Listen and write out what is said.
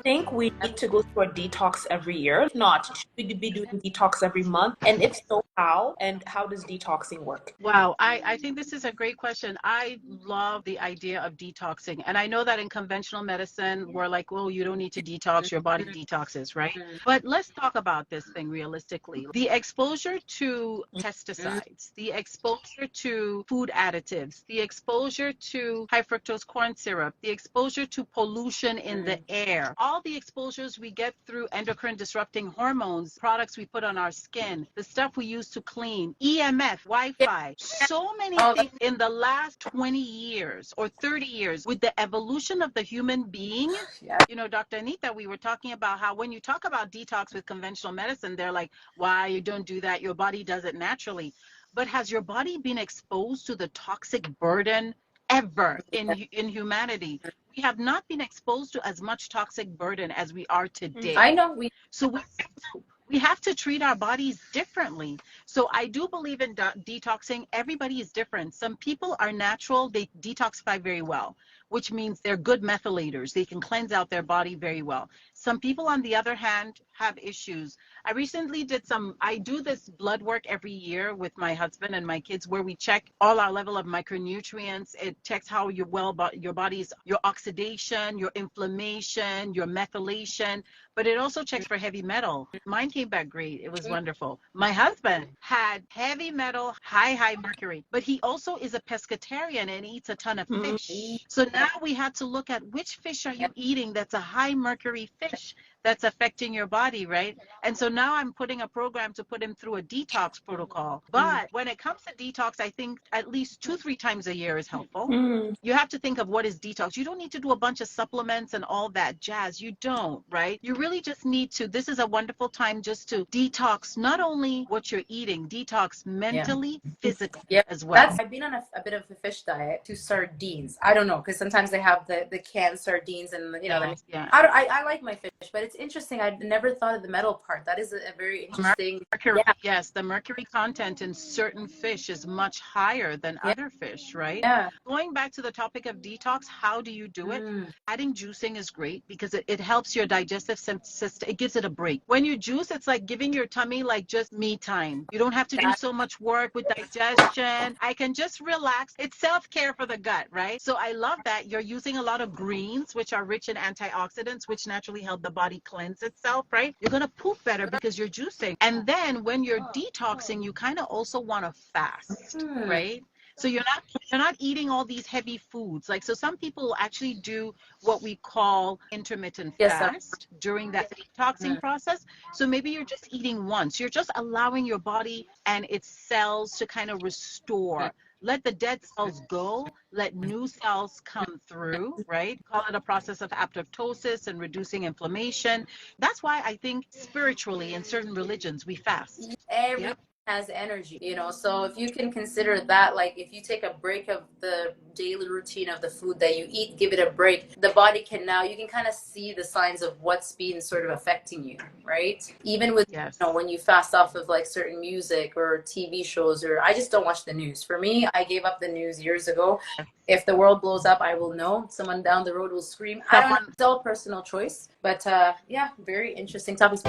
think we need to go through a detox every year? If not, should we be doing detox every month? And if so, how? And how does detoxing work? Wow, I think this is a great question. I love the idea of detoxing. And I know that in conventional medicine, we're like, well, you don't need to detox, your body detoxes, right? But let's talk about this thing realistically. The exposure to pesticides, the exposure to food additives, the exposure to high fructose corn syrup, the exposure to pollution in the air, all the exposures we get through endocrine disrupting hormones, products we put on our skin, the stuff we use to clean, EMF, Wi-Fi, so many things in the last 20 years or 30 years with the evolution of the human being. You know, Dr. Anita, we were talking about how when you talk about detox with conventional medicine, they're like, why you don't do that? Your body does it naturally. But has your body been exposed to the toxic burden ever in humanity? We have not been exposed to as much toxic burden as we are today. I know. So we have to treat our bodies differently. So I do believe in detoxing. Everybody is different. Some people are natural. They detoxify very well, which means they're good methylators. They can cleanse out their body very well. Some people, on the other hand, have issues. I recently I do this blood work every year with my husband and my kids where we check all our level of micronutrients. It checks how your body's, your oxidation, your inflammation, your methylation, but it also checks for heavy metal. Mine came back great. It was wonderful. My husband had heavy metal, high mercury, but he also is a pescatarian and eats a ton of fish. So now we have to look at which fish are you eating that's a high mercury fish that's affecting your body, right? And so now I'm putting a program to put him through a detox protocol. But when it comes to detox, I think at least 2-3 times a year is helpful. You have to think of what is detox. You don't need to do a bunch of supplements and all that jazz. You don't, right? You really just need to, this is a wonderful time just to detox not only what you're eating, detox mentally, physically as well. I've been on a bit of a fish diet to sardines. I don't know, because sometimes they have the canned sardines and, you know, I like my fish, but it's interesting. I'd never thought of the metal part. That is a very interesting. Mercury, yes, the mercury content in certain fish is much higher than other fish, right? Going back to the topic of detox, how do you do it? Adding juicing is great because it helps your digestive system. It gives it a break. When you juice, it's like giving your tummy like just me time. You don't have to do so much work with digestion. I can just relax. It's self-care for the gut, right? So I love that you're using a lot of greens, which are rich in antioxidants, which naturally help the body cleanse itself, right? You're going to poop better because you're juicing. And then when you're detoxing, you kind of also want to fast, right? So you're not eating all these heavy foods. Like, so some people actually do what we call intermittent fast during that detoxing process. So maybe you're just eating once. You're just allowing your body and its cells to kind of restore. Let the dead cells go, let new cells come through, right? Call it a process of apoptosis and reducing inflammation. That's why I think spiritually in certain religions we fast. Has energy, you know, so if you can consider that, like if you take a break of the daily routine of the food that you eat, give it a break, the body can now, you can kind of see the signs of what's been sort of affecting you, right? Even with, you know, when you fast off of like certain music or TV shows, or I just don't watch the news. For me, I gave up the news years ago. If the world blows up, I will know. Someone down the road will scream. I don't know. It's all personal choice, but yeah, very interesting topic.